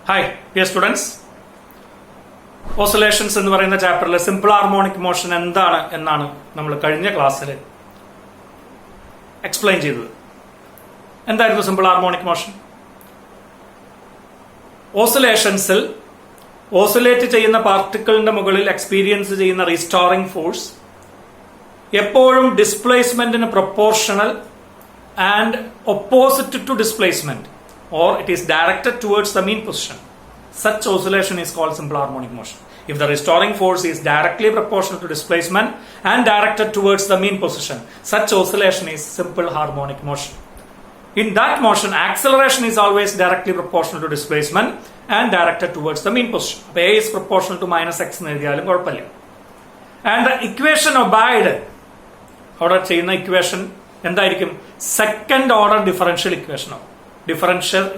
Hi dear students, oscillations എന്ന് പറയുന്ന ചാപ്റ്ററിലെ simple harmonic motion എന്താണ് എന്നാണ് നമ്മൾ കഴിഞ്ഞ ക്ലാസ്സിൽ എക്സ്പ്ലെയിൻ ചെയ്തത്. എന്തായിരുന്നു സിമ്പിൾ ഹാർമോണിക് മോഷൻ? ഓസിലേഷൻസിൽ ഓസിലേറ്റ് ചെയ്യുന്ന പാർട്ടിക്കിളിന്റെ മുകളിൽ എക്സ്പീരിയൻസ് ചെയ്യുന്ന റീസ്റ്റോറിംഗ് ഫോഴ്സ് എപ്പോഴും ഡിസ്പ്ലേസ്മെന്റിന് proportional and opposite to displacement, or it is directed towards the mean position. Such oscillation is called simple harmonic motion. If the restoring force is directly proportional to displacement and directed towards the mean position, such oscillation is simple harmonic motion. In that motion, acceleration is always directly proportional to displacement and directed towards the mean position. A is proportional to minus x എന്ന് എഴുതിയാലും കുഴപ്പമില്ല. And the equation obeyed, അവിടെ ചെയ്യുന്ന equation എന്തായിരിക്കും? Second order differential equation.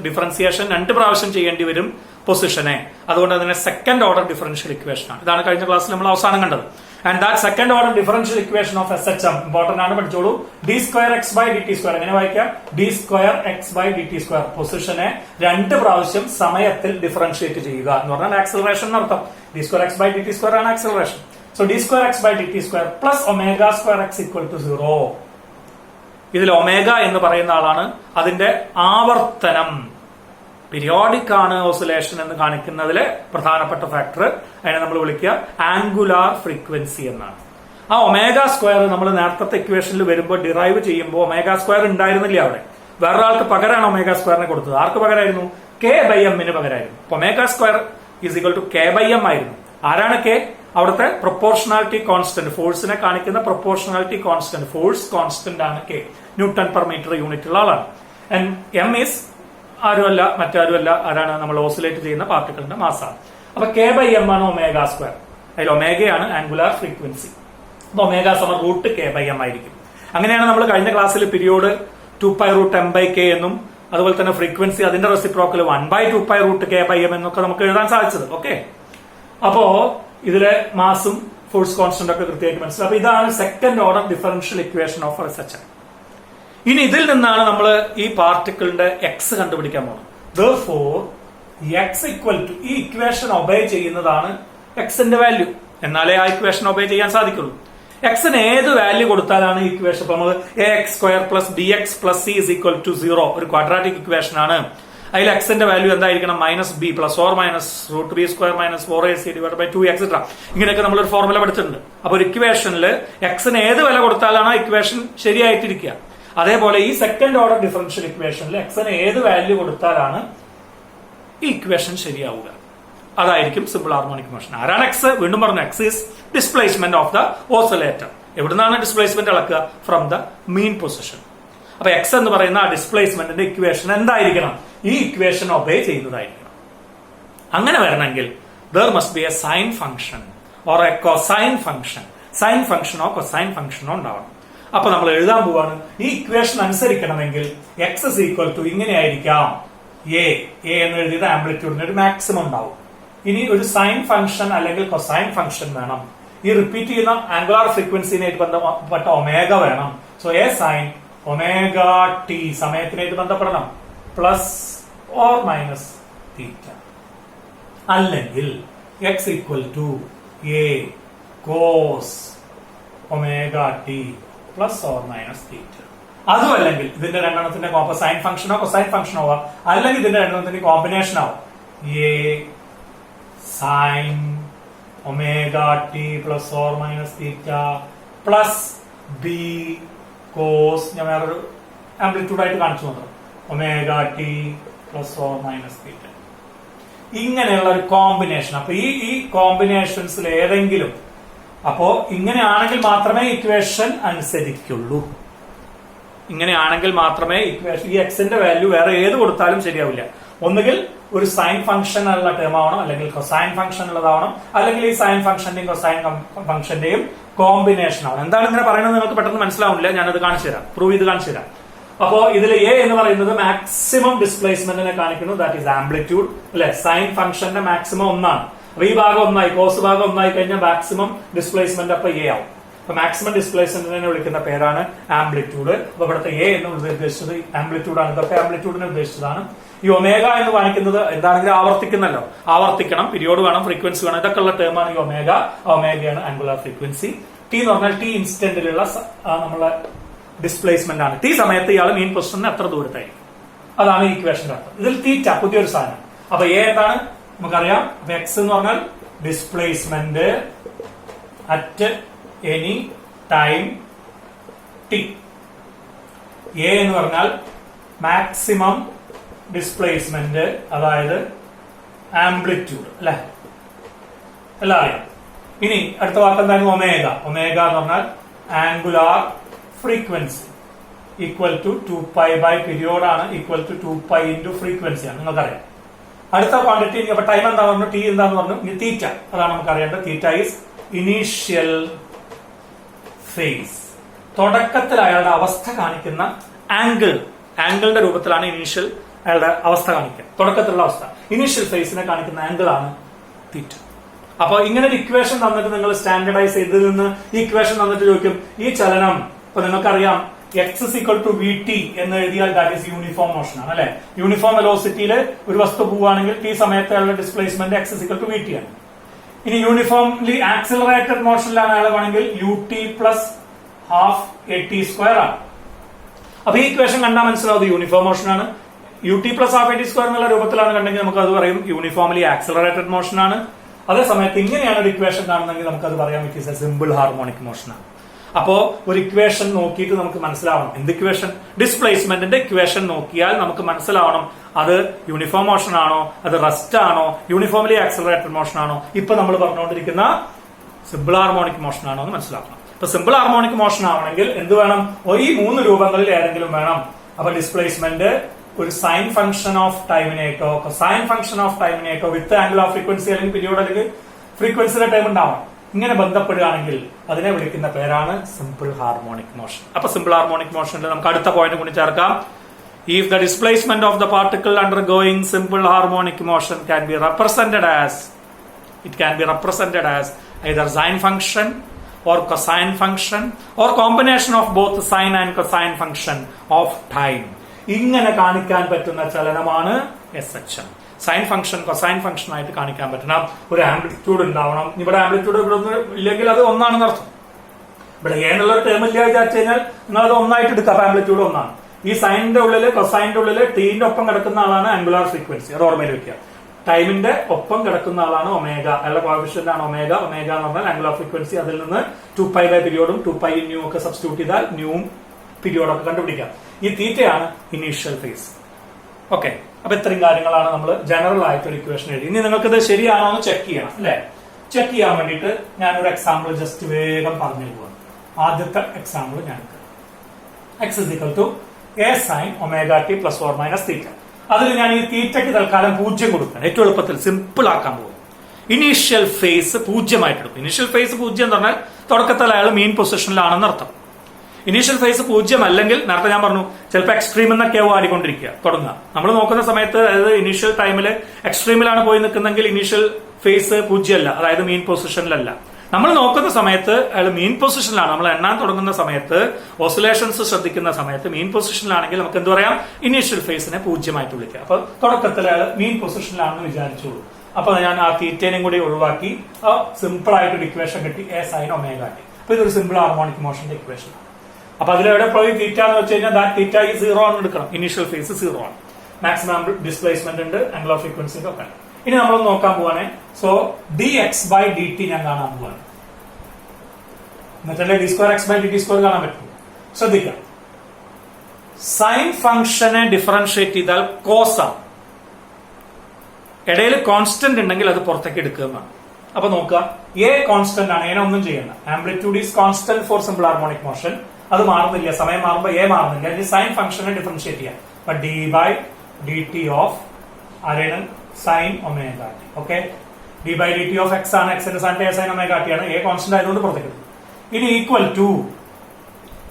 Differentiation 2 പ്രാവശ്യം ചെയ്യേണ്ടി വരും പൊസിഷനെ, അതുകൊണ്ട് അതിനെ സെക്കൻഡ് ഓർഡർ ഡിഫറൻഷ്യൽ ഇക്വേഷൻ ആണ്. ഇതാണ് കഴിഞ്ഞ ക്ലാസ്സിൽ നമ്മൾ അവസാനം കണ്ടത്. And that second order differential equation of SHM important ആണ്, പഠിച്ചോളൂ. d2x/dt². എങ്ങനെ വായിക്കാം? d2x/dt². പൊസിഷനെ 2 പ്രാവശ്യം സമയത്തിൽ ഡിഫറൻഷിയേറ്റ് ചെയ്യുക എന്ന് പറഞ്ഞാൽ ആക്സലറേഷൻ എന്നർത്ഥം. d2x/dt² ആണ് acceleration. So d2x/dt² plus ω²x = 0. ഇതിൽ ഒമേഗ എന്ന് പറയുന്ന ആളാണ് അതിന്റെ ആവർത്തനം. പീരിയോഡിക് ആണ് ഓസിലേഷൻ എന്ന് കാണിക്കുന്നതിലെ പ്രധാനപ്പെട്ട ഫാക്ടർ. അതിനെ നമ്മൾ വിളിക്കുക ആംഗുലാർ ഫ്രീക്വൻസി എന്നാണ്. ആ ഒമേഗ² നമ്മൾ നേരത്തെ ഇക്വേഷനിൽ വരുമ്പോൾ ഡിറൈവ് ചെയ്യുമ്പോൾ ഒമേഗ² ഉണ്ടായിരുന്നില്ല അവിടെ. വേറൊരാൾക്ക് പകരമാണ് ഒമേഗ² കൊടുത്തത്. ആർക്ക് പകരമായിരുന്നു? k/m പകരമായിരുന്നു. ഒമേഗ² = k/m ആയിരുന്നു. ആരാണ് k? അവിടുത്തെ പ്രൊപ്പോർഷണാലിറ്റി കോൺസ്റ്റന്റ്, ഫോഴ്സിനെ കാണിക്കുന്ന പ്രൊപ്പോർഷണാലിറ്റി കോൺസ്റ്റന്റ്, ഫോഴ്സ് കോൺസ്റ്റന്റ് ആണ് k. Newton/meter യൂണിറ്റ് ഉള്ള ആളാണ്. m ഈസ് ആരുമല്ല മറ്റാരുമല്ല, ആരാണ്? നമ്മൾ ഓസിലേറ്റ് ചെയ്യുന്ന പാർട്ടിക്കിളിന്റെ മാസാണ്. അപ്പൊ k/m ആണ് ഒമേഗ². അതിൽ ഒമേഗയാണ് ആംഗുലാർ ഫ്രീക്വൻസി. അപ്പൊ ഒമേഗ √k/m ആയിരിക്കും. അങ്ങനെയാണ് നമ്മൾ കഴിഞ്ഞ ക്ലാസ്സിൽ പീരിയോഡ് 2π√m/k എന്നും അതുപോലെ തന്നെ ഫ്രീക്വൻസി അതിന്റെ റെസിപ്രോക്കൽ 1/2π√k/m എന്നൊക്കെ നമുക്ക് എഴുതാൻ സാധിച്ചത്. ഓക്കെ, അപ്പോ ഇതിലെ മാസും ഫോഴ്സ് കോൺസ്റ്റന്റ് ഒക്കെ കൃത്യമായിട്ട് മനസ്സിലാവും. അപ്പൊ ഇതാണ് second order differential equation of SHM. ഇനി ഇതിൽ നിന്നാണ് നമ്മൾ ഈ പാർട്ടിക്കിളിന്റെ എക്സ് കണ്ടുപിടിക്കാൻ പോകുന്നത്. Therefore, x = ഈ ഇക്വേഷൻ ഒബേ ചെയ്യുന്നതാണ് എക്സിന്റെ വാല്യൂ. എന്നാലേ ആ ഇക്വേഷൻ ഒബേ ചെയ്യാൻ സാധിക്കുള്ളൂ. എക്സിന് ഏത് വാല്യൂ കൊടുത്താലാണ് ഈ ഇക്വേഷൻ? ഇപ്പൊ നമ്മൾ ax² + bx + c = 0 ഒരു ക്വാഡ്രാറ്റിക് ഇക്വേഷൻ ആണ്. അതിൽ എക്സിന്റെ വാല്യൂ എന്തായിരിക്കണം? -b ± √b² - 4ac/2 etcetera. ഇങ്ങനെയൊക്കെ നമ്മളൊരു ഫോർമുല പഠിച്ചിട്ടുണ്ട്. അപ്പൊ ഒരു ഇക്വേഷനിൽ എക്സിന് ഏത് വില കൊടുത്താലാണ് ആ ഇക്വേഷൻ ശരിയായിട്ടിരിക്കുക. അതേപോലെ ഈ സെക്കൻഡ് ഓർഡർ ഡിഫറൻഷ്യൽ ഇക്വേഷനിൽ എക്സിന് ഏത് വാല്യൂ കൊടുത്താലാണ് ഈ ഇക്വേഷൻ ശരിയാവുക. അതായിരിക്കും സിമ്പിൾ ഹാർമോണിക് മോഷൻ. ആരാണ് എക്സ്? വീണ്ടും പറഞ്ഞു, X is displacement of the oscillator. എവിടുന്നാണ് ഡിസ്പ്ലേസ്മെന്റ് അളക്കുക? From the mean position. അപ്പൊ എക്സ് എന്ന് പറയുന്ന ആ ഡിസ്പ്ലേസ്മെന്റിന്റെ ഇക്വേഷൻ എന്തായിരിക്കണം? ഈ ഇക്വേഷൻ ഒബേ ചെയ്യുന്നതായിരിക്കണം. അങ്ങനെ വരണമെങ്കിൽ there must be a sine function or a cosine function. Sine ഫംഗ്ഷനോ കൊസൈൻ ഫംഗ്ഷനോ ഉണ്ടാവണം. അപ്പൊ നമ്മൾ എഴുതാൻ പോവാണ്. ഈ ഇക്വേഷൻ അനുസരിക്കണമെങ്കിൽ എക്സ് = ഇങ്ങനെ ആയിരിക്കാം. എ എന്ന് എഴുതിയത് ആംപ്ലിറ്റ്യൂഡിന് ഒരു മാക്സിമം ഉണ്ടാവും. ഇനി ഒരു സൈൻ ഫംഗ്ഷൻ അല്ലെങ്കിൽ കൊസൈൻ ഫംഗ്ഷൻ വേണം. ഈ റിപ്പീറ്റ് ചെയ്യുന്ന ആംഗുലാർ ഫ്രീക്വൻസിനായിട്ട് ബന്ധപ്പെട്ട ഒമേഗ വേണം. സോ എ സൈൻ ω_t സമയത്തിനായിട്ട് ബന്ധപ്പെടണം, ± θ. അല്ലെങ്കിൽ x = a cos ω_t ± θ. അതും അല്ലെങ്കിൽ ഇതിന്റെ രണ്ടെണ്ണത്തിന്റെ സൈൻ ഫംഗ്ഷനോ കൊസൈൻ ഫംഗ്ഷനോ ആവാം, അല്ലെങ്കിൽ ഇതിന്റെ രണ്ടെണ്ണത്തിന്റെ കോമ്പിനേഷൻ ആവും. a sin ω_t ± θ b cos, ഞാൻ വേറൊരു ആംപ്ലിറ്റ്യൂഡ് ആയിട്ട് കാണിച്ചു തന്നു, ω_t ± θ. ഇങ്ങനെയുള്ള ഒരു കോമ്പിനേഷൻ. അപ്പൊ ഈ കോമ്പിനേഷൻസിൽ ഏതെങ്കിലും, അപ്പോ ഇങ്ങനെയാണെങ്കിൽ മാത്രമേ ഇക്വേഷൻ അനുസരിക്കുള്ളൂ. ഇങ്ങനെയാണെങ്കിൽ മാത്രമേ ഇക്വേഷൻ, ഈ എക്സിന്റെ വാല്യൂ വേറെ ഏത് കൊടുത്താലും ശരിയാവില്ല. ഒന്നുകിൽ ഒരു സൈൻ ഫംഗ്ഷൻ ഉള്ള ടേം ആവണം, അല്ലെങ്കിൽ കൊസൈൻ ഫംഗ്ഷൻ ഉള്ളതാവണം, അല്ലെങ്കിൽ ഈ സൈൻ ഫംഗ്ഷന്റെയും കൊസൈൻ ഫംഗ്ഷന്റെയും കോമ്പിനേഷൻ ആവണം. എന്താണ് ഇങ്ങനെ പറയുന്നത് നിങ്ങൾക്ക് പെട്ടെന്ന് മനസ്സിലാവില്ല. ഞാനത് കാണിച്ചു തരാം, പ്രൂവ് ചെയ്ത് കാണിച്ചു തരാം. അപ്പോ ഇതിൽ എ എന്ന് പറയുന്നത് മാക്സിമം ഡിസ്പ്ലേസ്മെന്റിനെ കാണിക്കുന്നു, ദാറ്റ് ഈസ് ആംപ്ലിറ്റ്യൂഡ് അല്ലെ. സൈൻ ഫംഗ്ഷന്റെ മാക്സിമം 1 ആണ്. അപ്പൊ ഈ ഭാഗം 1 ആയി, കോസ് ഭാഗം 1 ആയി കഴിഞ്ഞാൽ മാക്സിമം ഡിസ്പ്ലേസ്മെന്റ് അപ്പൊ എ ആവും. അപ്പൊ മാക്സിമം ഡിസ്പ്ലേസ്മെന്റിനെ വിളിക്കുന്ന പേരാണ് ആംപ്ലിറ്റ്യൂഡ്. അപ്പൊ ഇവിടുത്തെ എ എന്ന് ഉദ്ദേശിച്ചത് ആംപ്ലിറ്റ്യൂഡ് ആണ്. ഇതൊക്കെ ആംപ്ലിറ്റ്യൂഡിനെ ഉദ്ദേശിച്ചതാണ്. ഈ ഒമേഗ എന്ന് കാണിക്കുന്നത് എന്താണെങ്കിലും ആവർത്തിക്കുന്നല്ലോ, ആവർത്തിക്കണം, പീരിയോഡ് വേണം, ഫ്രീക്വൻസി വേണം, ഇതൊക്കെ ഉള്ള ടേമാണ് ഈ ഒമേഗ. ഒമേഗയാണ് ആംഗുലാർ ഫ്രീക്വൻസി. ടി എന്ന് പറഞ്ഞാൽ ടി ഇൻസ്റ്റന്റിലുള്ള നമ്മളെ ഡിസ്പ്ലേസ്മെന്റ് ആണ്. ടി സമയത്ത് ഇയാൾ മീൻ പൊസിഷന് എത്ര ദൂരത്തായിരിക്കും, അതാണ് ഈ ഇക്വേഷന്റെ അർത്ഥം. ഇതിൽ തീറ്റ പുതിയൊരു സാധനം. അപ്പൊ എ എന്താണ് നമുക്കറിയാം. അപ്പൊ എക്സ് എന്ന് പറഞ്ഞാൽ displacement at any time T. A എന്ന് പറഞ്ഞാൽ മാക്സിമം ഡിസ്പ്ലേസ്മെന്റ്, അതായത് ആംപ്ലിറ്റ്യൂഡ് അല്ലെ, എല്ലാം അറിയാം. ഇനി അടുത്ത വാക്ക് എന്താണ് ഒമേഗ. ഒമേഗ എന്ന് പറഞ്ഞാൽ angular frequency equal to 2π by period ആണ്, ഈക്വൽ ടു 2π ഇൻറ്റു ഫ്രീക്വൻസി ആണ്, നിങ്ങൾക്കറിയാം. അടുത്ത ക്വാണ്ടിറ്റി അപ്പൊ ടൈം എന്താ പറഞ്ഞു, ടി എന്താന്ന് പറഞ്ഞു, ഇനി തീറ്റ, അതാണ് നമുക്ക് അറിയേണ്ടത്. Theta is initial face. തുടക്കത്തിൽ അയാളുടെ അവസ്ഥ കാണിക്കുന്ന ആംഗിൾ, ആംഗിളിന്റെ രൂപത്തിലാണ് ഇനീഷ്യൽ അയാളുടെ അവസ്ഥ കാണിക്കുക, തുടക്കത്തിലുള്ള അവസ്ഥ. ഇനീഷ്യൽ ഫേസിനെ കാണിക്കുന്ന ആംഗിൾ ആണ് തീറ്റ. അപ്പൊ ഇങ്ങനെ ഒരു ഇക്വേഷൻ തന്നിട്ട് നിങ്ങൾ സ്റ്റാൻഡർഡൈസ് ചെയ്തതിൽ നിന്ന് ഈ ഇക്വേഷൻ തന്നിട്ട് ചോദിക്കും ഈ ചലനം, ഇപ്പൊ നിങ്ങൾക്കറിയാം X is equal to V T എന്ന് എഴുതിയാൽ ദാറ്റ് ഈസ് യൂണിഫോം മോഷൻ ആണ് അല്ലെ. യൂണിഫോം വെലോസിറ്റിയിൽ ഒരു വസ്തു പോവുകയാണെങ്കിൽ ടി സമയത്ത് അയാളുടെ displacement X is equal to V T ആണ്. ഇനി യൂണിഫോംലി ആക്സിലറേറ്റഡ് മോഷനിലാണ് അയാളാണെങ്കിൽ U T plus half A T square ആണ്. അപ്പൊ ഈ ഇക്വേഷൻ കണ്ടാൽ മനസ്സിലാവും യൂണിഫോം മോഷൻ ആണ്. U T plus half A T square എന്നുള്ള രൂപത്തിലാണ് കണ്ടെങ്കിൽ നമുക്ക് അത് പറയും യൂണിഫോംലി ആക്സിലറേറ്റഡ് മോഷൻ ആണ്. അതേ സമയത്ത് ഇങ്ങനെയാണ് ഒരു ഇക്വേഷൻ കാണുന്നെങ്കിൽ നമുക്കത് പറയാം it is A simple harmonic motion ആണ്. അപ്പോ ഒരു ഇക്വേഷൻ നോക്കിയിട്ട് നമുക്ക് മനസ്സിലാവണം. എന്ത് ഇക്വേഷൻ? ഡിസ്പ്ലേസ്മെന്റിന്റെ ഇക്വേഷൻ നോക്കിയാൽ നമുക്ക് മനസ്സിലാവണം അത് യൂണിഫോം മോഷൻ ആണോ, അത് റെസ്റ്റ് ആണോ, യൂണിഫോംലി ആക്സിലറേറ്റഡ് മോഷൻ ആണോ, ഇപ്പൊ നമ്മൾ പറഞ്ഞുകൊണ്ടിരിക്കുന്ന സിമ്പിൾ ഹാർമോണിക് മോഷൻ ആണോ എന്ന് മനസ്സിലാക്കണം. ഇപ്പൊ സിമ്പിൾ ഹാർമോണിക് മോഷൻ ആവണമെങ്കിൽ എന്ത് വേണം? ഈ മൂന്ന് രൂപങ്ങളിൽ ഏതെങ്കിലും വേണം. അപ്പൊ ഡിസ്പ്ലേസ്മെന്റ് ഒരു സൈൻ ഫംഗ്ഷൻ ഓഫ് ടൈമിനേക്കോ സൈൻ ഫംഗ്ഷൻ ഓഫ് ടൈമിനേക്കോ വിത്ത് ആംഗിൾ ഓഫ് ഫ്രീക്വൻസി അല്ലെങ്കിൽ പീരിയോഡ് അല്ലെങ്കിൽ ഫ്രീക്വൻസിയുടെ ടൈം ഉണ്ടാവണം. ഇങ്ങനെ ബന്ധപ്പെടുകയാണെങ്കിൽ അതിനെ വിളിക്കുന്ന പേരാണ് സിമ്പിൾ ഹാർമോണിക് മോഷൻ. അപ്പൊ സിമ്പിൾ ഹാർമോണിക് മോഷനിൽ നമുക്ക് അടുത്ത പോയിന്റ് കൂടി ചേർക്കാം. If the displacement of the particle undergoing simple harmonic motion can be represented as either sine function or cosine function or combination of both sine and cosine function of time. ഇങ്ങനെ കാണിക്കാൻ പറ്റുന്ന ചലനമാണ് SHM. Sine function cosine function ആയിട്ട് കാണിക്കാൻ പറ്റണം. ഒരു amplitude ഉണ്ടാവണം. ഇവിടെ ആംപ്ലിറ്റ്യൂഡ് ഇവിടെ ഒന്നും ഇല്ലെങ്കിൽ അത് ഒന്നാണെന്ന് അർത്ഥം. ഇവിടെ എന്നുള്ള ഒരു ടേം ഇല്ല വിചാരിച്ചു കഴിഞ്ഞാൽ നിങ്ങൾ അത് ഒന്നായിട്ട് എടുക്കാം. ആംപ്ലിറ്റ്യൂഡ് ഒന്നാണ്. ഈ സൈനിന്റെ ഉള്ളില് കൊസൈന്റെ ഉള്ളില് ടീന്റെ ഒപ്പം കിടക്കുന്ന ആളാണ് ആംഗുലാർ ഫ്രീക്വൻസി. അത് ഓർമ്മയിൽ വെക്കുക. ടൈമിന്റെ ഒപ്പം കിടക്കുന്ന ആളാണ് ഒമേഗ. അയാളുടെ കോഎഫിഷ്യന്റ് ആണ് ഒമേഗ. ഒമേഗ എന്ന് പറഞ്ഞാൽ ആംഗുലാർ ഫ്രീക്വൻസി. അതിൽ നിന്ന് 2π ബൈ പീരിയോഡും 2π ന്യൂ ഒക്കെ സബ്സ്റ്റിറ്റ്യൂട്ട് ചെയ്താൽ ന്യൂവും പീരിയോഡൊക്കെ കണ്ടുപിടിക്കാം. ഈ തീറ്റയാണ് ഇനീഷ്യൽ ഫേസ്. ഓക്കെ, അപ്പൊ ഇത്രയും കാര്യങ്ങളാണ് നമ്മൾ ജനറൽ ആയിട്ട് ഒരു ഇക്വേഷൻ എഴുതി. ഇനി നിങ്ങൾക്ക് ഇത് ശരിയാണോ എന്ന് ചെക്ക് ചെയ്യണം അല്ലെ. ചെക്ക് ചെയ്യാൻ വേണ്ടിയിട്ട് ഞാനൊരു എക്സാമ്പിൾ ജസ്റ്റ് വേഗം പറഞ്ഞു പോവാണ്. ആദ്യത്തെ എക്സാമ്പിൾ ഞാൻ X is equal to A sine omega T plus or minus theta. അതിൽ ഞാൻ ഈ തീറ്റയ്ക്ക് തൽക്കാലം 0 കൊടുക്കണം. ഏറ്റവും എളുപ്പത്തിൽ സിമ്പിൾ ആക്കാൻ പോകും. ഇനീഷ്യൽ ഫേസ് 0 എടുക്കും. ഇനീഷ്യൽ ഫേസ് 0 എന്ന് പറഞ്ഞാൽ തുടക്കത്തിൽ അയാൾ മീൻ പൊസിഷനിലാണെന്ന് അർത്ഥം. ഇനീഷ്യൽ ഫേസ് 0 അല്ലെങ്കിൽ നേരത്തെ ഞാൻ പറഞ്ഞു ചിലപ്പോൾ എക്സ്ട്രീം എന്നൊക്കെ ആടിക്കൊണ്ടിരിക്കുക തുടങ്ങുക. നമ്മൾ നോക്കുന്ന സമയത്ത് അതായത് ഇനീഷ്യൽ ടൈമിൽ എക്സ്ട്രീമിലാണ് പോയി നിൽക്കുന്നെങ്കിൽ ഇനീഷ്യൽ ഫേസ് 0 അല്ല, അതായത് മീൻ പൊസിഷനിലല്ല. നമ്മൾ നോക്കുന്ന സമയത്ത് അയാൾ മീൻ പൊസിഷനിലാണ്. നമ്മൾ എണ്ണാൻ തുടങ്ങുന്ന സമയത്ത് ഓസിലേഷൻസ് ശ്രദ്ധിക്കുന്ന സമയത്ത് മീൻ പൊസിഷനിലാണെങ്കിൽ നമുക്ക് എന്ത് പറയാം? ഇനീഷ്യൽ ഫേസിനെ 0 ആയിട്ട് വിളിക്കുക. അപ്പൊ തുടക്കത്തിൽ അയാൾ മീൻ പൊസിഷനിലാണെന്ന് വിചാരിച്ചോളൂ. അപ്പൊ ഞാൻ ആ തീറ്റേനും കൂടി ഒഴിവാക്കി സിമ്പിൾ ആയിട്ട് ഒരു ഇക്വേഷൻ കിട്ടി, എ സൈൻ ഒമേഗ ടി. അപ്പൊ ഇതൊരു സിമ്പിൾ ഹാർമോണിക് മോഷന്റെ ഇക്വേഷൻ ആണ്. അപ്പൊ അതിലെവിടെ പോയി തീറ്റ എന്ന് വെച്ച് കഴിഞ്ഞാൽ ദാറ്റ് തീറ്റ ഈ 0 ആണ് എടുക്കണം. ഇനീഷ്യൽ ഫേസ് 0 ആണ്. മാക്സിമം ഡിസ്പ്ലേസ്മെന്റ് ഉണ്ട്, ആംഗിൾ ഓഫ് ഫ്രീക്വൻസി ഒക്കെ. ഇനി നമ്മൾ നോക്കാൻ പോവാണ്. സോ dx by dt ഞാൻ കാണാൻ പോവാണ്. എന്നിട്ടല്ലേ d2x by dt സ്ക്വയർ കാണാൻ പറ്റും. ശ്രദ്ധിക്കാം, സൈൻ ഫംഗ്ഷനെ ഡിഫറൻഷിയേറ്റ് ചെയ്താൽ കോസ് ആണ്. ഇടയിൽ കോൺസ്റ്റന്റ് ഉണ്ടെങ്കിൽ അത് പുറത്തേക്ക് എടുക്കുന്നതാണ്. അപ്പൊ നോക്കുക, എ കോൺസ്റ്റന്റ് ആണ്, എനെ ഒന്നും ചെയ്യണ്ട. Amplitude is constant for simple harmonic motion. അത് മാറുന്നില്ല, സമയം മാറുമ്പോൾ എ മാറുന്നില്ല. ഇനി സൈൻ ഫംഗ്ഷനെ ഡിഫറൻഷിയേറ്റ് ചെയ്യാം. അപ്പൊ D by D T of ആരാണ്? Sine omega T. Okay, D by D T of X ആണ്. എക്സിന്റെ സ്ഥാനത്ത് എ സൈൻ ഒമേഗ ടി ആണ്. എ കോൺസ്റ്റന്റ് ആയതുകൊണ്ട് പുറത്തേക്ക് എടുക്കും. ഇനി ഈക്വൽ ടു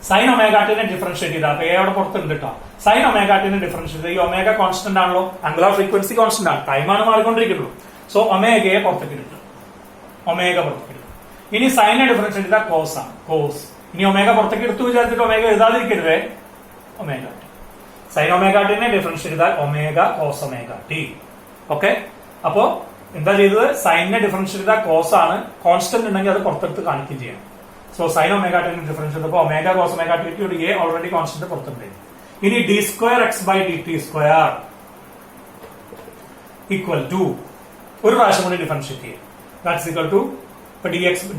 സൈൻ ഒമേഗ ടിനെ ഡിഫറൻഷിയേറ്റ് ചെയ്താൽ അപ്പൊ എ അവിടെ പുറത്തുണ്ട് കേട്ടോ. സൈൻ ഒമേഗ ടിനെ ഡിഫറൻഷിയേറ്റ് ചെയ്ത് ഈ ഒമേഗ കോൺസ്റ്റന്റ് ആണല്ലോ, ആംഗുലാർ ഫ്രീക്വൻസി കോൺസ്റ്റന്റ് ആണ്, ടൈമാണ് മാറിക്കൊണ്ടിരിക്കുള്ളൂ. സോ ഒമേഗയെ പുറത്തേക്ക് എടുക്കും. ഒമേഗ പുറത്തേക്ക് എടുക്കും. ഇനി സൈനെ ഡിഫറൻഷിയേറ്റ് ചെയ്താൽ കോസ് ആണ്, കോസ്. ഇനി ഒമേഗ പുറത്തേക്ക് എടുത്തു വിചാരിച്ചിട്ട് ഒമേഗ എഴുതാതിരിക്കരുതേ, ഒമേഗ ടി. സൈൻ ഒമേഗ ടിനെ ഡിഫറൻഷിയേറ്റ് ചെയ്താൽ omega cos omega T. Okay, അപ്പോ എന്താ ചെയ്തത്? സൈനിനെ ഡിഫറൻഷിയേറ്റ് ചെയ്താൽ കോസ് ആണ്, കോൺസ്റ്റന്റ് ഉണ്ടെങ്കിൽ അത് പുറത്തെടുത്ത് കാണിക്കുകയും ചെയ്യണം. സോ സൈൻ ഒമേഗ ടിനെ ഡിഫറൻഷിയേറ്റ് ചെയ്തപ്പോൾ ഒമേഗ കോസ് ഒമേഗ ടി ഒരു എ ഓൾറെഡി കോൺസ്റ്റന്റ് പുറത്തുണ്ട്. ഇനി D square X by D T square equal to ഒരു പ്രാവശ്യം കൂടി ഡിഫറൻഷിയേറ്റ് ചെയ്യും. That's equal to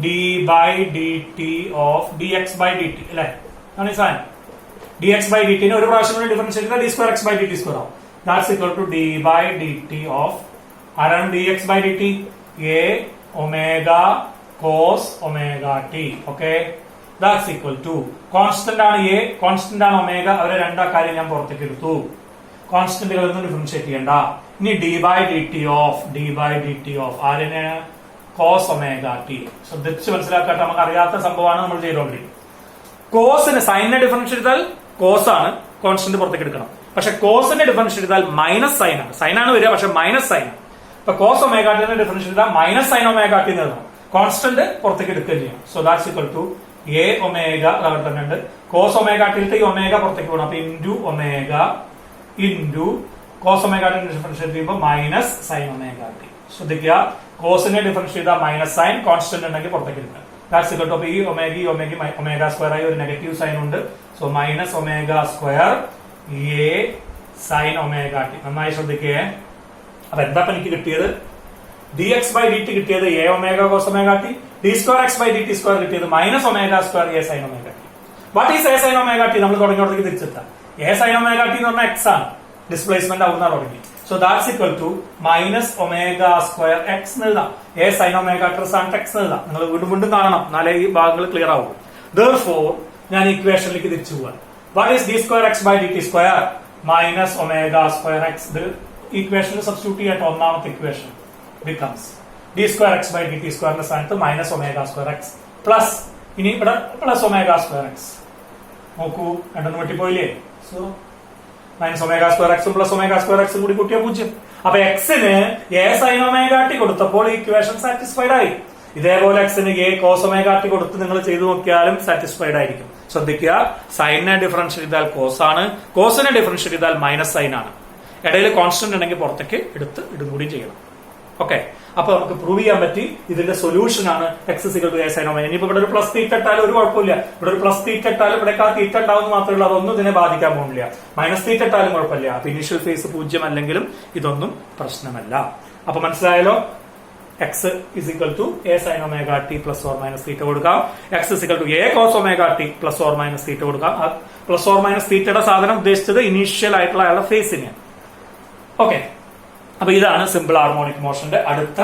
D by D T of D X by D T അല്ലെ, ആണ് ഈ സാധനം. ഡി എക്സ് ബൈ ഡി ടിനെ ഒരു പ്രാവശ്യം കൂടി ഡിഫറൻഷിയേറ്റ് ചെയ്താൽ D square X by D T square ആവും. That's equal to D by D T of ആരാണ് D X by D T? A omega cos omega T. Okay, that's equal to constant ആണ് A, constant ആണ് omega, അവരെ രണ്ടാ കാര്യം ഞാൻ പുറത്തേക്ക് എടുത്തു. കോൺസ്റ്റന്റുകളൊന്നും ഡിഫറൻഷിയേറ്റ് ചെയ്യണ്ട. ഇനി D by D T of ആരിനെ? Cos omega T. ശ്രദ്ധിച്ച് മനസ്സിലാക്കട്ടെ, നമുക്ക് അറിയാത്ത സംഭവമാണ് നമ്മൾ ചെയ്തോണ്ടിരിക്കുന്നത്. കോസിന് സൈനിനെ ഡിഫറൻഷിയേറ്റ് ചെയ്താൽ കോസ് ആണ്, കോൺസ്റ്റന്റ് പുറത്തേക്ക് എടുക്കണം. പക്ഷെ കോസിനെ ഡിഫറൻഷിയേറ്റ് ചെയ്താൽ മൈനസ് സൈൻ ആണ്, സൈനാണ് വരിക പക്ഷെ മൈനസ് സൈൻ ആണ്. ഇപ്പൊ കോസ് ഒമേഗ ടിനെ ഡിഫറൻഷിയേറ്റ് ചെയ്താൽ മൈനസ് സൈൻ ഒമേഗ ടി എന്ന് എഴുതണം, കോൺസ്റ്റന്റ് പുറത്തേക്ക് എടുക്കുകയും ചെയ്യണം. So that's equal to A omega അവിടെ തന്നെ ഉണ്ട്, കോസ് ഒമേഗ ടിയിലത്തെ ഈ ഒമേഗ പുറത്തേക്ക് പോകണം. അപ്പൊ into omega into cos omega ടിനെ ഡിഫറൻഷിയേറ്റ് ചെയ്യുമ്പോൾ മൈനസ് സൈൻ ഒമേഗ ടി. ശ്രദ്ധിക്കുക, കോസിനെ ഡിഫറൻഷിയേറ്റ് ചെയ്താൽ മൈനസ് സൈൻ, കോൺസ്റ്റന്റ് ഉണ്ടെങ്കിൽ പുറത്തേക്ക് എടുക്കുക. ദാറ്റ്സ് ഈക്വൽ ടു ഈ ഒമേഗ സ്ക്വയർ ആയി ഒരു നെഗറ്റീവ് സൈൻ ഉണ്ട്. So minus omega square A sine omega T. നന്നായി ശ്രദ്ധിക്കേ. അപ്പൊ എന്താ എനിക്ക് കിട്ടിയത്? D X by D T കിട്ടിയത് A omega cos omega T, D square X by D T square കിട്ടിയത് minus omega square A sine omega T. What is A sine omega T? നമ്മൾ തുടങ്ങിയോടത്തേക്ക് തിരിച്ചെത്താം. എ സൈൻ ഒമേഗ ടി എന്ന് പറഞ്ഞാൽ X ആണ്, displacement ആവുന്ന തുടങ്ങി. So that's equal to minus omega square X എഴുതാം. A sine omega T സാൻ X എഴുതാം. നിങ്ങൾ വീണ്ടും വീണ്ടും കാണണം, എന്നാലേ ഈ ഭാഗങ്ങൾ ക്ലിയർ ആവും. Therefore ഞാൻ ഇക്വേഷനിലേക്ക് തിരിച്ചു പോവാൻ. What is D square X by D T square? Minus omega square X. ഇത് ഇക്വേഷനിൽ സബ്സ്റ്റിറ്റ്യൂട്ട് ചെയ്യട്ടെ. ഒന്നാമത്തെ equation becomes D square X by D T സ്ക്വയറിന്റെ സ്ഥാനത്ത് minus omega square X plus ഇനി ഇവിടെ പ്ലസ് ഒമേഗ സ്ക്വയർ എക്സ്. നോക്കൂ, രണ്ടെണ്ണം വെട്ടിപ്പോയില്ലേ? സോ മൈനസ് ഒമേഗ സ്ക്വയർ എക്സും പ്ലസ് ഒമേഗ സ്ക്വയർ എക്സും കൂടി കൂട്ടിയ 0. അപ്പൊ എക്സിന് എ സൈൻ ഒമേഗ ടി കൊടുത്തപ്പോൾ ഇക്വേഷൻ സാറ്റിസ്ഫൈഡ് ആയി. ഇതേപോലെ എക്സിന് എ കോസ് ഒമേഗ ടി കൊടുത്ത് നിങ്ങൾ ചെയ്തു നോക്കിയാലും സാറ്റിസ്ഫൈഡ് ആയിരിക്കും. ശ്രദ്ധിക്കുക, സൈനിനെ ഡിഫറൻഷിയേറ്റ് ചെയ്താൽ കോസ് ആണ്, കോസിനെ ഡിഫറൻഷിയേറ്റ് ചെയ്താൽ മൈനസ് സൈൻ ആണ്. ഇടയിൽ കോൺസ്റ്റന്റ് ഉണ്ടെങ്കിൽ പുറത്തേക്ക് എടുത്ത് ഇടും കൂടി ചെയ്യണം. ഓക്കെ, അപ്പൊ നമുക്ക് പ്രൂവ് ചെയ്യാൻ പറ്റി ഇതിന്റെ സൊല്യൂഷൻ ആണ് X equal to A sine omega. ഇനിയിപ്പോ ഇവിടെ ഒരു പ്ലസ് തീറ്റ ഇട്ടാലും ഒരു കുഴപ്പമില്ല, ഇവിടെ ഒരു പ്ലസ് തീറ്റ ഇട്ടാലും ഇവിടെ ആ തീറ്റ ഉണ്ടാവുന്ന മാത്രമേ ഉള്ളൂ, അതൊന്നും ഇതിനെ ബാധിക്കാൻ പോകുന്നില്ല. മൈനസ് തീറ്റ ഇട്ടാലും കുഴപ്പമില്ല. അപ്പൊ ഇനീഷ്യൽ ഫേസ് 0 അല്ലെങ്കിലും ഇതൊന്നും പ്രശ്നമല്ല. അപ്പൊ മനസ്സിലായല്ലോ? X is equal to A sine omega T plus or minus theta കൊടുക്കാം. X is equal to A cos omega T plus or minus theta കൊടുക്കാം. പ്ലസ് ഓർ മൈനസ് തീറ്റയുടെ സാധനം ഉദ്ദേശിച്ചത് ഇനീഷ്യൽ ആയിട്ടുള്ള അയാളുടെ ഫേസിനെയാണ്. ഓക്കെ, അപ്പൊ ഇതാണ് സിമ്പിൾ ഹാർമോണിക് മോഷന്റെ അടുത്ത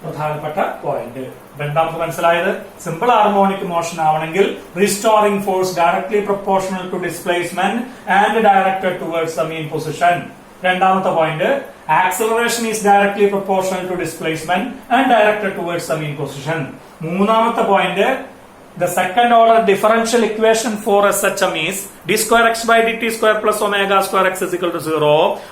പ്രധാനപ്പെട്ട പോയിന്റ്. രണ്ടാമത് മനസ്സിലായത്, സിമ്പിൾ ഹാർമോണിക് മോഷൻ ആവണമെങ്കിൽ restoring force directly proportional to displacement and directed towards the mean position. രണ്ടാമത്തെ point, acceleration is directly proportional to displacement and directed towards the mean position. മൂന്നാമത്തെ point, the second order differential equation for SHM is d square x by dt square plus omega square x is equal to 0,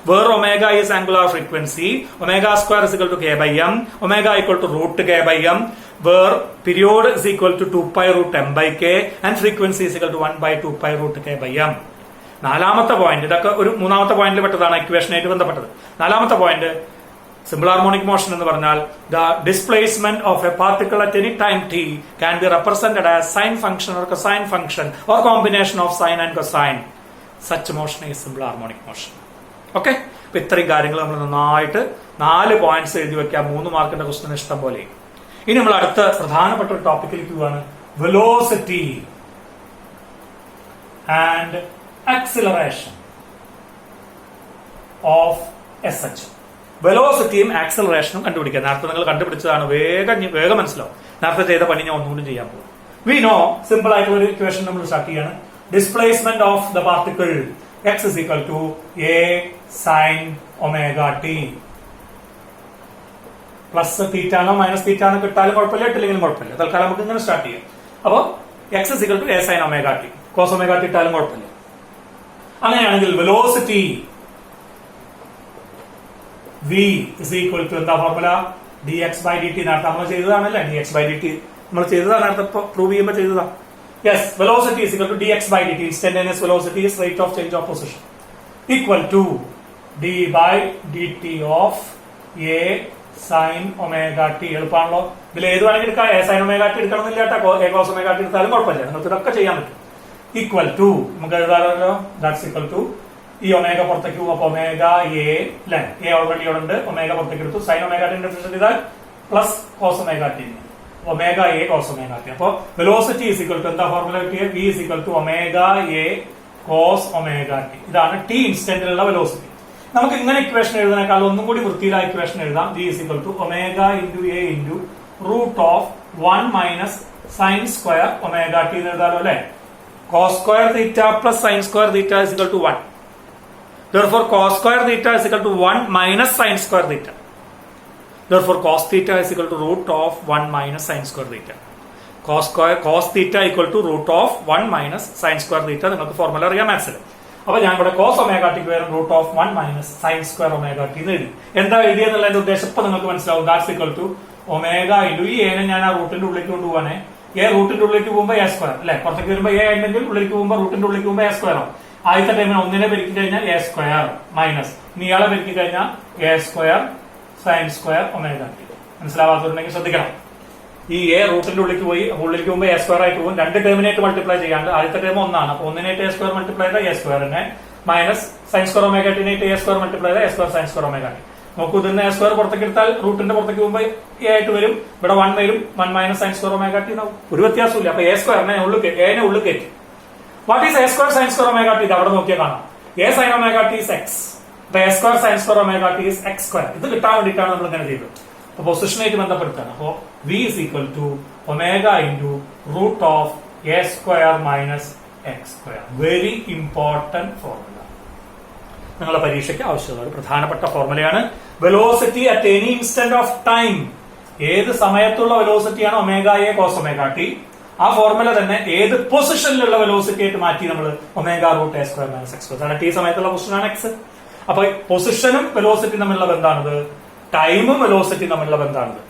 where omega is angular frequency, omega square is equal to k by m, omega equal to root k by m, where period is equal to 2 pi root m by k and frequency is equal to 1 by 2 pi root k by m. നാലാമത്തെ point, ഇതൊക്കെ ഒരു മൂന്നാമത്തെ പോയിന്റിൽ പെട്ടതാണ്, ഇക്വേഷനായിട്ട് ബന്ധപ്പെട്ടത്. നാലാമത്തെ point, simple harmonic motion എന്ന് പറഞ്ഞാൽ the displacement of A particle at any time T can be represented as sine function or cosine function or combination of sine and cosine. Such motion is simple harmonic motion. Okay, അപ്പൊ ഇത്രയും കാര്യങ്ങൾ നമ്മൾ നന്നായിട്ട് 4 points എഴുതി വെക്കാം. 3 മാർക്കിന്റെ question ഇഷ്ടം പോലെ. ഇനി നമ്മൾ അടുത്ത പ്രധാനപ്പെട്ട ഒരു ടോപ്പിക്കിലേക്ക് പോവാണ്, velocity and acceleration of SH. വെലോസിറ്റിയും ആക്സലറേഷനും കണ്ടുപിടിക്കുക. നേരത്തെ നിങ്ങൾ കണ്ടുപിടിച്ചതാണ്, വേഗം മനസ്സിലാവും. നേരത്തെ ചെയ്ത പണി ഞാൻ ഒന്നുകൂടി ചെയ്യാൻ പോകും. വി നോ, സിമ്പിൾ ആയിട്ടുള്ള ഒരു ഇക്വേഷൻ നമ്മൾ സ്റ്റാർട്ട് ചെയ്യാണ്. Displacement of the particle X is equal to A sine omega T. Plus തീറ്റാണോ മൈനസ് തീറ്റാണോ കിട്ടാലും കുഴപ്പമില്ല, ഇട്ടില്ലെങ്കിലും കുഴപ്പമില്ല. തൽക്കാലം നമുക്ക് ഇങ്ങനെ സ്റ്റാർട്ട് ചെയ്യാം. അപ്പൊ X is equal to A sine omega T, cos omega T ഇട്ടാലും കുഴപ്പമില്ല. അങ്ങനെയാണെങ്കിൽ velocity v is equal to എന്താ ഫോർമുല? dx by dt. നേരത്തെ നമ്മൾ ചെയ്തതാണല്ലേ, dx by dt നമ്മൾ ചെയ്തതാണ്, അടുത്ത പ്രൂവ് ചെയ്യുമ്പോൾ ചെയ്തതാ. Yes, velocity is equal to dx by dt. Instantaneous velocity is rate of change of position equal to d by dt ഓഫ് a sin omega t. എളുപ്പമാണല്ലോ. ഇതിൽ ഏത് വേണമെങ്കിൽ എടുക്കാം. a sin omega t എടുക്കണമെന്നില്ല കേട്ടോ. a cos omega t എടുത്താലും കുഴപ്പമില്ല, നിങ്ങൾക്ക് ഇതൊക്കെ ചെയ്യാൻ പറ്റും. ഈക്വൽ ടു നമുക്ക് എഴുതാമല്ലോ. ദാറ്റ്സ് ഈക്വൽ ടു ഈ ഒമേഗ പുറത്തേക്ക് പോകും. അപ്പൊ ഒമേഗ എ അല്ലെ, എ ഓൾറെഡി ഉണ്ട്, ഒമേഗ പുറത്തേക്ക് എടുത്തു. സൈൻ ഒമേഗ ടി ഡിഫറൻഷ്യൽ ചെയ്താൽ plus cos omega T, omega A cos omega T. അപ്പൊ വെലോസിറ്റി ഈസ് ഈക്വൽ ടു എന്താ ഫോർമുല കിട്ടിയത്? v is equal to omega A cos omega T. ഇതാണ് T ഇൻസ്റ്റന്റിലുള്ള velocity. നമുക്ക് ഇങ്ങനെ ഇക്വേഷൻ എഴുതുന്നേക്കാൾ ഒന്നും കൂടി വൃത്തിയിലായ ഇക്വേഷൻ എഴുതാം. v is equal to omega into A into root of 1 minus sine square omega T എന്ന് എഴുതാലോ അല്ലെ. Cos square theta plus sine square theta is equal to 1. Therefore, cos square theta is equal to 1 minus sin square theta. Therefore, cos theta is equal to root of 1 minus sin square theta. Cos theta equal to root of 1 minus sin square theta. നിങ്ങൾക്ക് formula അറിയാം മാത്സിൽ. അപ്പൊ ഞാൻ ഇവിടെ cos omega ടിക്ക് വരും root of 1 minus sine square omega T എന്ന് എഴുതി. എന്താ എഴുതിയെന്നുള്ളതിന്റെ ഉദ്ദേശം ഇപ്പൊ നിങ്ങൾക്ക് മനസ്സിലാവും. That's equal to omega into ഈ എനെ ഞാൻ ആ റൂട്ടിന്റെ ഉള്ളിലേക്ക് കൊണ്ടുപോവാണേ. എ റൂട്ടിന്റെ ഉള്ളിലേക്ക് പോകുമ്പോൾ എ സ്ക്വയർ അല്ലെ, പുറത്തേക്ക് വരുമ്പോൾ എ ഉണ്ടെങ്കിൽ ഉള്ളിലേക്ക് പോകുമ്പോൾ റൂട്ടിന്റെ ഉള്ളിലേക്ക് പോകുമ്പോൾ എ സ്ക്വയർ ആവും. ആദ്യത്തെ ടൈമിന് ഒന്നിനെ പെരുക്കി കഴിഞ്ഞാൽ എ സ്ക്വയർ മൈനസ് ഇയാളെ പെരുക്കി കഴിഞ്ഞാൽ A square sine square omega T. മനസ്സിലാവാത്തതുണ്ടെങ്കിൽ ശ്രദ്ധിക്കണം. ഈ എ റൂട്ടിന്റെ ഉള്ളിലേക്ക് പോയി, ഉള്ളിലേക്ക് പോകുമ്പോൾ എ സ്ക്വയർ ആയിട്ട് പോകും. രണ്ട് ടേമിനായിട്ട് മൾട്ടിപ്ലൈ ചെയ്യാണ്ട് ആദ്യത്തെ ടൈം ഒന്നാണ്. അപ്പൊ ഒന്നിനായിട്ട് എ സ്ക്വയർ മൾട്ടിപ്ലൈ ചെയ്താൽ എ സ്ക്വയറിനെ മൈനസ് സൈൻ സ്ക്വയർ ഒമേഗ ടിനായിട്ട് എ സ്ക്വയർ മൾട്ടിപ്ലൈ ചെയ്താൽ A square sine square omega T. നോക്കൂ, ഇതിന് എ സ്ക്വയർ പുറത്തേക്ക് എടുത്താൽ റൂട്ടിന്റെ പുറത്തേക്ക് പോകുമ്പോൾ എ ആയിട്ട് വരും. ഇവിടെ 1 വരും, 1 minus sine square omega T എന്നാവും. ഒരു വ്യത്യാസമില്ല. അപ്പൊ എ സ്ക്വയറിനെ എനെ ഉള്ളിൽ കയറ്റി. What is A square sine square omega T? ഇത് അവിടെ നോക്കിയാൽ കാണാം. A sine omega T is X. A square sine square omega T is X square. ഇത് കിട്ടാൻ വേണ്ടിയിട്ടാണ് നമ്മൾ ഇങ്ങനെ ചെയ്തത്. അപ്പൊ പൊസിഷനായിട്ട് ബന്ധപ്പെടുത്താണ്. അപ്പോ V is equal to omega into root of A square minus X square. Very important formula. നിങ്ങളുടെ പരീക്ഷയ്ക്ക് ആവശ്യമുള്ള ഒരു പ്രധാനപ്പെട്ട ഫോർമുലയാണ്. Velocity at any instant of time. ഏത് സമയത്തുള്ള വെലോസിറ്റിയാണ് omega A cos omega T, ആ ഫോർമുല തന്നെ ഏത് പൊസിഷനിലുള്ള വെലോസിറ്റി ആയിട്ട് മാറ്റി നമ്മൾ omega root A square minus X square. T സമയത്തുള്ള പൊസിഷനാണ് എക്സ്. അപ്പൊ പൊസിഷനും വെലോസിറ്റി തമ്മിലുള്ള ബന്ധാണിത്, ടൈമും വെലോസിറ്റി തമ്മിലുള്ള ബന്ധാണിത്.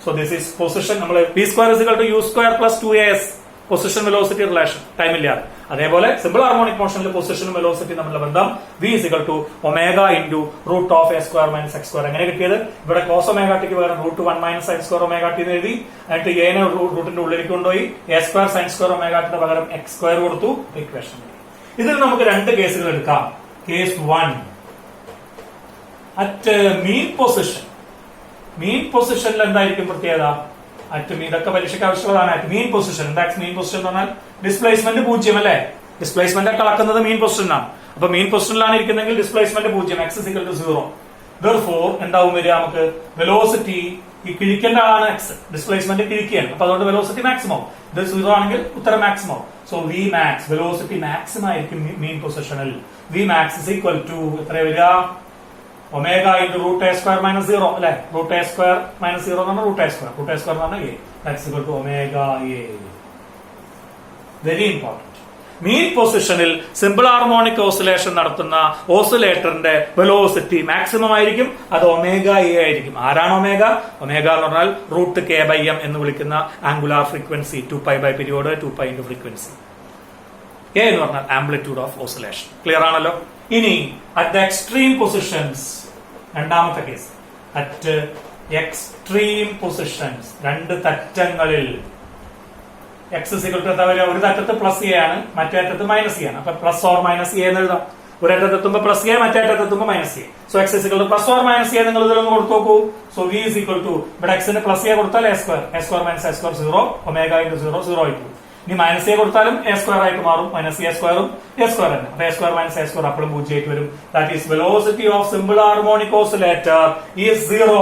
So this is position. നമ്മൾ P square is equal to U square plus 2as position velocity relation ടൈമില്ലാതെ. അതേപോലെ സിമ്പിൾ ഹാർമോണിക് മോഷനിൽ പൊസിഷനും വെലോസിറ്റി തമ്മിലുള്ള ബന്ധം v is equal to omega into root of A square minus X square. എങ്ങനെ കിട്ടിയത്? ഇവിടെ കോസ് ഒമേഗ ടിക്ക് പകരം root 1 minus sine square omega T എന്ന് എഴുതി. എന്നിട്ട് എനെ റൂട്ടിന്റെ ഉള്ളിലേക്ക് കൊണ്ടുപോയി A square sine square omega ടിന് പകരം എക്സ് സ്ക്വയർ കൊടുത്തു. ഇക്വേഷൻ. ഇതിൽ നമുക്ക് രണ്ട് കേസുകൾ എടുക്കാം. Case 1 at mean position. Mean പൊസിഷനിൽ എന്തായിരിക്കും പ്രത്യേകത? അറ്റ് മീൻ, ഇതൊക്കെ പരീക്ഷയ്ക്ക് ആവശ്യമുള്ളതാണ്. At mean position. എന്താ മീൻ പൊസിഷൻ എന്ന് പറഞ്ഞാൽ ഡിസ്പ്ലേസ്മെന്റ് 0 അല്ലേ. ഡിസ്പ്ലേസ്മെന്റ് കളക്കുന്നത് മീൻ പൊസിഷനാണ്. അപ്പൊ മീൻ പൊസിഷനിലാണ് ഇരിക്കുന്നെങ്കിൽ displacement 0, X is equal to 0. Therefore എന്താവും വരിക? നമുക്ക് വെലോസിറ്റി, ഈ കിഴിക്കേണ്ട ആളാണ് എക്സ്, ഡിസ്പ്ലേസ്മെന്റ് കിഴിക്കുകയാണ്. അപ്പൊ അതുകൊണ്ട് വെലോസിറ്റി മാക്സിമം. ഇത് 0 ആണെങ്കിൽ ഉത്തരം maximum. So V max, velocity maximum ആയിരിക്കും മീൻ പൊസിഷനിൽ. V max is equal to എത്ര വരിക? Omega into root A square minus 0 അല്ലെ. റൂട്ട് എ സ്ക്വയർ മൈനസ് 0 എന്ന് പറഞ്ഞാൽ root A square. Root A square എന്ന് പറഞ്ഞാൽ A. That's equal to omega A. Very important. Mean പൊസിഷനിൽ simple harmonic oscillation നടത്തുന്ന ഓസിലേറ്ററിന്റെ വെലോസിറ്റി മാക്സിമം ആയിരിക്കും. അത് ഒമേഗ എ ആയിരിക്കും. ആരാണ് ഒമേഗ? ഒമേഗ എന്ന് പറഞ്ഞാൽ റൂട്ട് കെ ബൈ എം എന്ന് വിളിക്കുന്ന angular frequency. 2π by period, 2π into frequency. A എന്ന് പറഞ്ഞാൽ ആംപ്ലിറ്റ്യൂഡ് ഓഫ് ഓസിലേഷൻ. ക്ലിയർ ആണല്ലോ. ഇനി അറ്റ് ദ എക്സ്ട്രീം പൊസിഷൻസ്, രണ്ടാമത്തെ കേസ്. അറ്റ് എക്സ്ട്രീം പൊസിഷൻസ്, രണ്ട് തറ്റങ്ങളിൽ എക്സ് ഇസ് ഈക്വൽ ടു എന്താ വരിക? ഒരു തറ്റത്ത് പ്ലസ് എ ആണ്, മറ്റേ അറ്റത്ത് മൈനസ് എ ആണ്. അപ്പൊ പ്ലസ് ഓർ മൈനസ് എ എന്ന് എഴുതാം. ഒരറ്റത്തെത്തുമ്പോ പ്ലസ് എ, മറ്റേ അറ്റത്തെത്തുമ്പോ minus A. So X is equal to plus or minus A. നിങ്ങൾ ഇതിലൊന്ന് കൊടുത്തു നോക്കൂ. So V is equal to, ഇവിടെ എക്സിന് പ്ലസ് എ കൊടുത്താൽ A square, A square minus A square 0, omega into 0 0 ആയിട്ട്. ഇനി മൈനസ് എ കൊടുത്താലും എ സ്ക്വയർ ആയിട്ട് മാറും. മൈനസ് എ സ്ക്വയറും എ സ്ക്വയർ തന്നെ. അപ്പൊ A square minus A square അപ്പോഴും 0 ആയിട്ട് വരും. That is velocity of simple harmonic oscillator is 0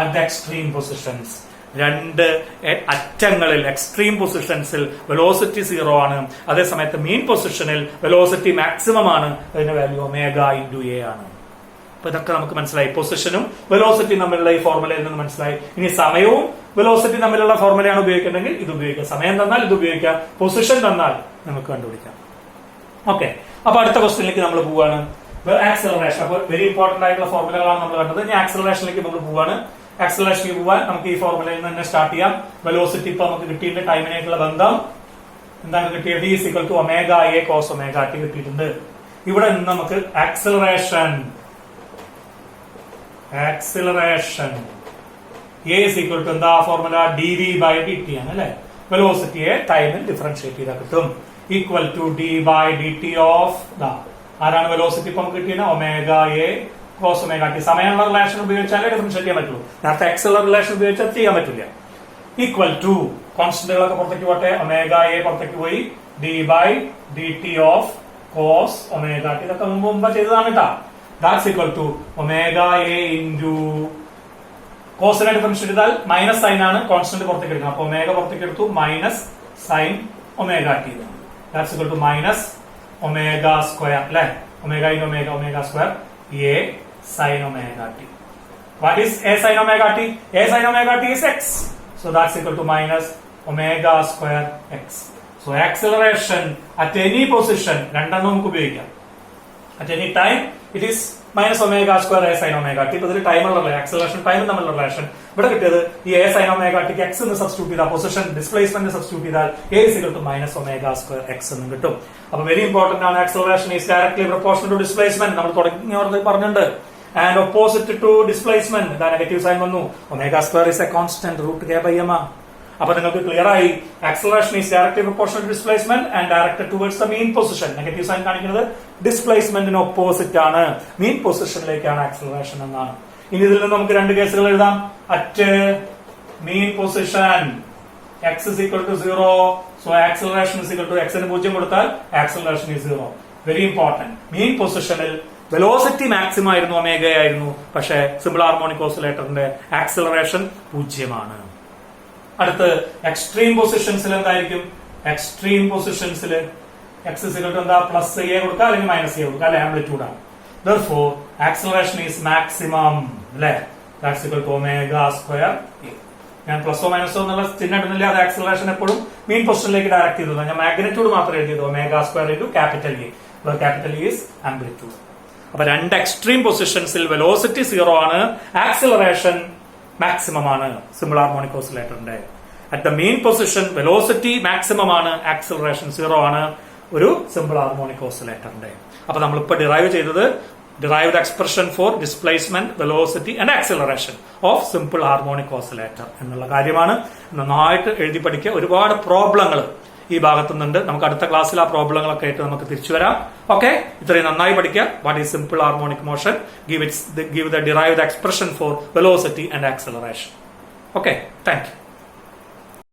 at the extreme positions. രണ്ട് അറ്റങ്ങളിൽ എക്സ്ട്രീം പൊസിഷൻസിൽ വെലോസിറ്റി 0 ആണ്. അതേസമയത്ത് മീൻ പൊസിഷനിൽ വെലോസിറ്റി മാക്സിമം ആണ്. അതിന്റെ വാല്യൂ ഒമേഗ ഇൻറ്റു എ ആണ്. അപ്പൊ ഇതൊക്കെ നമുക്ക് മനസ്സിലായി. പൊസിഷനും വെലോസിറ്റി തമ്മിലുള്ള ഈ ഫോർമുലയിൽ നിന്ന് മനസ്സിലായി. ഇനി സമയവും വെലോസിറ്റി തമ്മിലുള്ള ഫോർമുലയാണ് ഉപയോഗിക്കുന്നെങ്കിൽ ഇത് ഉപയോഗിക്കാം. സമയം തന്നാൽ ഇത് ഉപയോഗിക്കാം, പൊസിഷൻ തന്നാൽ നമുക്ക് കണ്ടുപിടിക്കാം. ഓക്കെ, അപ്പൊ അടുത്ത ക്വസ്റ്റ്യനിലേക്ക് നമ്മൾ പോവാണ്. ആക്സലറേഷൻ. അപ്പോൾ വെരി ഇമ്പോർട്ടന്റ് ആയിട്ടുള്ള ഫോർമുലകളാണ് നമ്മൾ കണ്ടത്. ഇനി ആക്സലറേഷനിലേക്ക് നമ്മൾ പോവാണ്. ആക്സലറേഷനിൽ പോവാൻ നമുക്ക് ഈ ഫോർമുലയിൽ നിന്ന് തന്നെ സ്റ്റാർട്ട് ചെയ്യാം. വെലോസിറ്റി ഇപ്പൊ നമുക്ക് കിട്ടിയിട്ട് ടൈമിനായിട്ടുള്ള ബന്ധം എന്താണ് കിട്ടിയത്? d = omega A cos omega T കിട്ടിയിട്ടുണ്ട്. ഇവിടെ നിന്ന് നമുക്ക് ആക്സിലറേഷൻ a = എന്താ ഫോർമുല? dv/dt ആണ് അല്ലെ. വെലോസിറ്റിയെ ടൈമിൽ ഡിഫറൻഷിയേറ്റ് ചെയ്താൽ കിട്ടും. ഈക്വൽ ടു d/dt ഓഫ് ആരാണ് വെലോസിറ്റി ഇപ്പൊ നമുക്ക് കിട്ടിയത്? Omega A cos omega T. സമയമുള്ള റിലേഷൻ ഉപയോഗിച്ചാലേ ഡിഫറൻഷിയേറ്റ് ചെയ്യാൻ പറ്റുള്ളൂ. നേരത്തെ എക്സുള്ള റിലേഷൻ ഉപയോഗിച്ചാൽ ചെയ്യാൻ പറ്റില്ല. ഈക്വൽ ടു കോൺസ്റ്റന്റുകളൊക്കെ പുറത്തേക്ക് പോട്ടെ. ഒമേഗ എ പുറത്തേക്ക് പോയി. d/dt of cos omega T. ഇതൊക്കെ മുമ്പ് ചെയ്തതാണ് കേട്ടാ. That's equal to omega A into കോസിനെ ഡിഫറൻഷിയേറ്റ് ചെയ്താൽ മൈനസ് സൈൻ ആണ് കോൺസ്റ്റന്റ് പുറത്തേക്ക് എടുക്കുന്നത്. അപ്പൊ ഒമേഗ പുറത്തേക്ക് എടുത്തു. Minus sine omega T. That's equal to minus omega square അല്ലെ. Omega in omega omega square A sine omega T. What is a sin omega t? A sin omega t is x. So that's equal to minus omega square x. So acceleration at any position, രണ്ടെണ്ണം നമുക്ക് ഉപയോഗിക്കാം. At any time it is minus omega square a sin omega t. ഇതിൽ ടൈമുള്ള acceleration ടൈമും തമ്മിലുള്ള relation ഇവിടെ കിട്ടിയത് ഈ a sin omega t x എന്ന് സബ്സ്റ്റിറ്റ്യൂട്ട് ചെയ്താൽ പൊസിഷൻ ഡിസ്പ്ലേസ്മെന്റ് സബ്സ്റ്റിറ്റ്യൂട്ട് ചെയ്താൽ a is equal to minus omega square x എന്ന് കിട്ടും. അപ്പൊ വെരി ഇമ്പോർട്ടന്റ് ആണ്. Acceleration is directly proportional to displacement. നമ്മൾ തുടങ്ങിയ പറഞ്ഞിട്ടുണ്ട്. And opposite to displacement, the negative sign വന്നു. Omega square is a constant, root k by m. അപ്പൊ നിങ്ങൾക്ക് ക്ലിയർ ആയി. Acceleration is directly proportional to displacement and directed towards the mean position. Negative sign കാണിക്കുന്നത് ഡിസ്പ്ലേസ്മെന്റിന് opposite ആണ്, മീൻ പൊസിഷനിലേക്കാണ് acceleration എന്നാണ്. ഇനി ഇതിൽ നിന്ന് നമുക്ക് രണ്ട് കേസുകൾ എഴുതാം. At mean position x is equal to 0, so acceleration is equal to x ന് 0 കൊടുത്താൽ acceleration is 0. Very important. Mean പൊസിഷനിൽ വെലോസിറ്റി മാക്സിമം ആയിരുന്നു, ഒമേഗ ആയിരുന്നു. പക്ഷേ സിമ്പിൾ ഹാർമോണിക് ഓസിലേറ്ററിന്റെ ആക്സിലറേഷൻ 0 അടുത്ത് എക്സ്ട്രീം പൊസിഷൻസിൽ എന്തായിരിക്കും? എക്സ്ട്രീം പൊസിഷൻസിൽ x is equal to എന്താ? പ്ലസ് എ കൊടുക്കുക അല്ലെങ്കിൽ മൈനസ് എ കൊടുക്കുക അല്ലെ. ആംപ്ലിറ്റ്യൂഡ് ആണ്. Therefore acceleration is maximum അല്ലെ. That's equal to omega square a. ഞാൻ പ്ലസോ മൈനസോ എന്നുള്ള ചിഹ്നം ഇടുന്നില്ല. അത് ആക്സിലറേഷൻ എപ്പോഴും മീൻ പൊസിഷനിലേക്ക് ഡയറക്ട് ചെയ്തത്. ഞാൻ മാഗ്നിറ്റ്യൂഡ് മാത്രം എഴുതിയത് omega square into capital A. Capital A is amplitude. അപ്പൊ രണ്ട് എക്സ്ട്രീം പൊസിഷൻസിൽ വെലോസിറ്റി 0 ആണ്, ആക്സിലറേഷൻ മാക്സിമം ആണ് സിമ്പിൾ ഹാർമോണിക് ഓസിലേറ്ററിന്റെ. At the main position velocity maximum ആണ്, ആക്സിലറേഷൻ 0 ആണ് ഒരു സിമ്പിൾ ഹാർമോണിക് ഓസിലേറ്ററിന്റെ. അപ്പൊ നമ്മളിപ്പോ ഡിറൈവ് ചെയ്തത് derived expression for displacement, velocity and acceleration of simple harmonic oscillator എന്നുള്ള കാര്യമാണ്. നന്നായിട്ട് എഴുതി പഠിക്കുക. ഒരുപാട് പ്രോബ്ലങ്ങൾ ഈ ഭാഗത്തുനിന്നുണ്ട്. നമുക്ക് അടുത്ത ക്ലാസ്സിൽ ആ പ്രോബ്ലങ്ങളൊക്കെ ആയിട്ട് നമുക്ക് തിരിച്ചു വരാം. ഓക്കെ, ഇത്രയും നന്നായി പഠിക്കുക. What is simple harmonic motion? give the derived expression for velocity and acceleration. Okay, thank you.